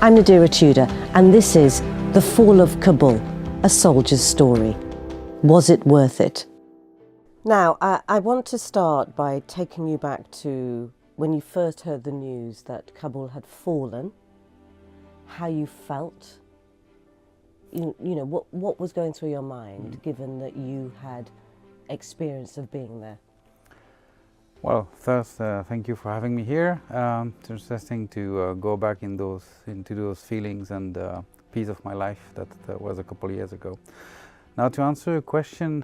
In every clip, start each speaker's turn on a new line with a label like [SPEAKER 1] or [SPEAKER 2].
[SPEAKER 1] I'm Nadira Tudor, and this is The Fall of Kabul, a soldier's story. Was it worth it? Now, I want to start by taking you back to when you first heard the news that Kabul had fallen, how you felt, you know, what was going through your mind, given that you had experience of being there?
[SPEAKER 2] Well, first, thank you for having me here. It's interesting to go back into those feelings and piece of my life that was a couple of years ago. Now, to answer your question,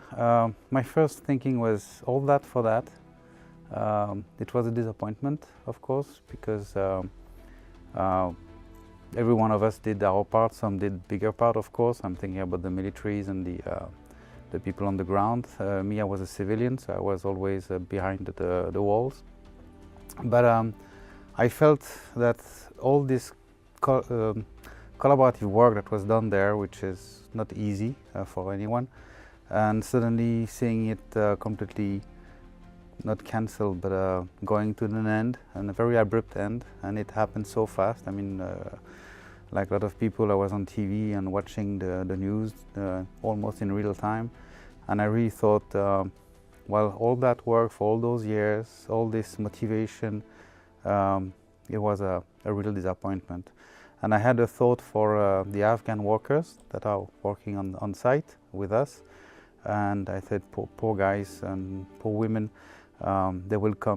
[SPEAKER 2] my first thinking was all that for that. It was a disappointment, of course, because every one of us did our part. Some did bigger part, of course. I'm thinking about the militaries and the people on the ground. Me, I was a civilian, so I was always behind the walls. But I felt that all this collaborative work that was done there, which is not easy for anyone, and suddenly seeing it completely not cancelled, but going to an end, and a very abrupt end, and it happened so fast. I mean, like a lot of people, I was on TV and watching the news almost in real time, and I really thought, well, all that work for all those years, all this motivation, it was a real disappointment. And I had a thought for the Afghan workers that are working on site with us, and I said, poor guys and poor women, they will go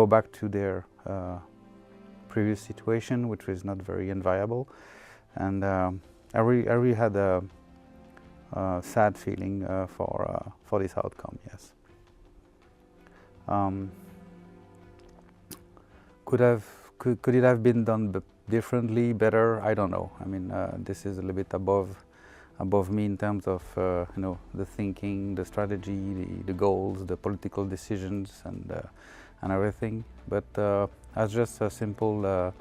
[SPEAKER 2] back to their previous situation, which was not very enviable, and I really had a sad feeling for this outcome. Yes. Could it have been done differently, better? I don't know. I mean, this is a little bit above me in terms of you know, the thinking, the strategy, the goals, the political decisions, and everything. But as just a simple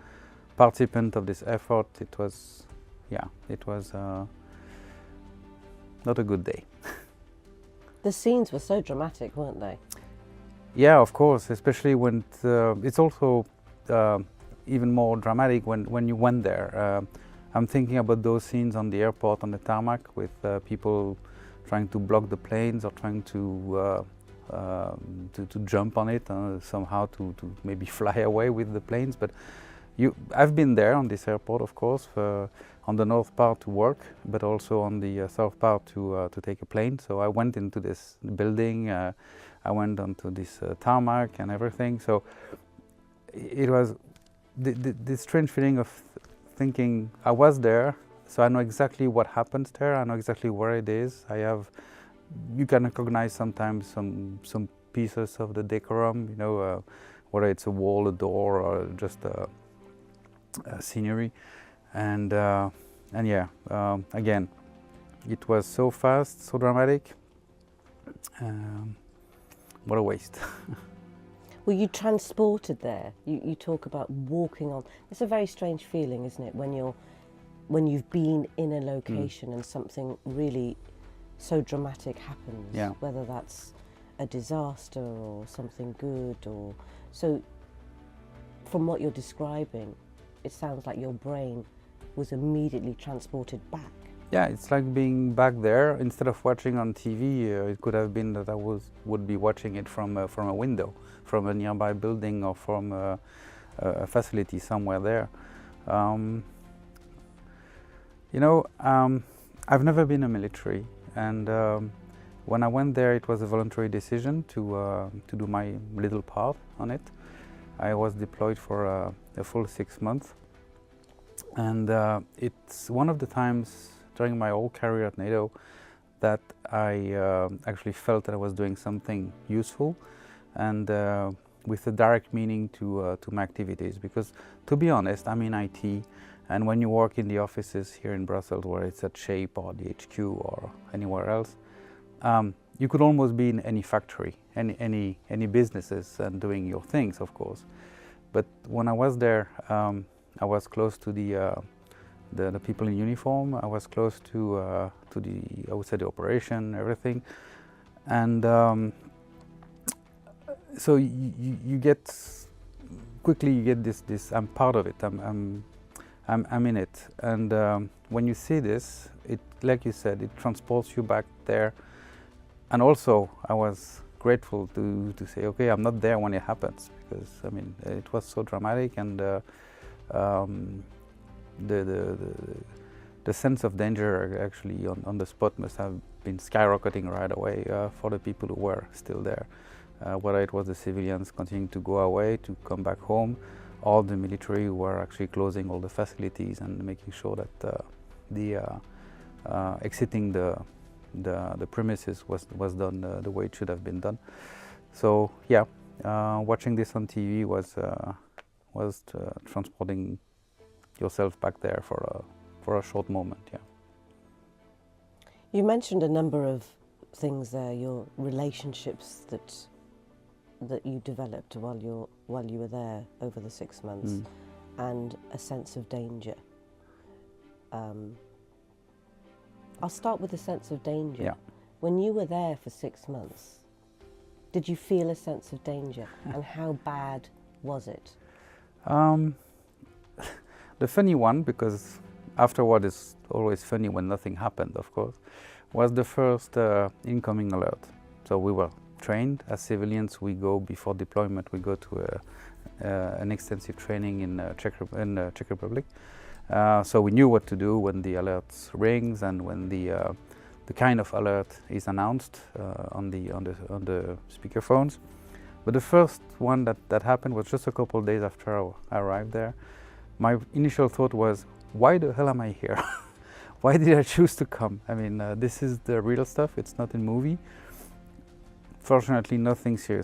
[SPEAKER 2] participant of this effort, it was not a good day.
[SPEAKER 1] The scenes were so dramatic, weren't they?
[SPEAKER 2] Yeah, of course, especially when it's also even more dramatic when you went there. I'm thinking about those scenes on the airport, on the tarmac, with people trying to block the planes or trying to jump on it somehow to maybe fly away with the planes. But I've been there on this airport, of course, on the north part to work, but also on the south part to take a plane. So I went into this building, I went onto this tarmac and everything. So it was this strange feeling of thinking I was there, so I know exactly what happens there. I know exactly where it is. You can recognize sometimes some pieces of the decorum, you know, whether it's a wall, a door, or just a scenery, and yeah, again, it was so fast, so dramatic. What a waste.
[SPEAKER 1] Were you transported there? You talk about walking on. It's a very strange feeling, isn't it, when you've been in a location and something really so dramatic happens.
[SPEAKER 2] Yeah.
[SPEAKER 1] Whether that's a disaster or something good, or so. From what you're describing, it sounds like your brain was immediately transported back.
[SPEAKER 2] Yeah, it's like being back there. Instead of watching on TV, it could have been that I would be watching it from a window, from a nearby building, or from a facility somewhere there. You know, I've never been in the military, and when I went there, it was a voluntary decision to do my little part on it. I was deployed for a full 6 months, and it's one of the times during my whole career at NATO that I actually felt that I was doing something useful and with a direct meaning to my activities. Because, to be honest, I'm in IT, and when you work in the offices here in Brussels, where it's at SHAPE or the HQ or anywhere else, you could almost be in any factory, any businesses, and doing your things, of course. But when I was there, I was close to the people in uniform. I was close to the, I would say, the operation, everything, and so you get quickly, you get this. I'm part of it. I'm in it. And when you see this, it, like you said, it transports you back there. And also, I was grateful to say, okay, I'm not there when it happens, because I mean, it was so dramatic, and the sense of danger actually on the spot must have been skyrocketing right away for the people who were still there. Whether it was the civilians continuing to go away, to come back home, or the military who were actually closing all the facilities and making sure that exiting the premises was done the way it should have been done. So yeah, watching this on TV was transporting yourself back there for a short moment. Yeah.
[SPEAKER 1] You mentioned a number of things there, your relationships that you developed while you were there over the 6 months, and a sense of danger. I'll start with the sense of danger.
[SPEAKER 2] Yeah.
[SPEAKER 1] When you were there for 6 months, did you feel a sense of danger, and how bad was it?
[SPEAKER 2] The funny one, because afterward it's always funny when nothing happened, of course, was the first incoming alert. So we were trained as civilians. We go before deployment. We go to an extensive training in Czech Republic. So we knew what to do when the alert rings and when the kind of alert is announced on the speakerphones. But the first one that happened was just a couple of days after I arrived there. My initial thought was, why the hell am I here? Why did I choose to come? I mean, this is the real stuff. It's not a movie. Fortunately, nothing serious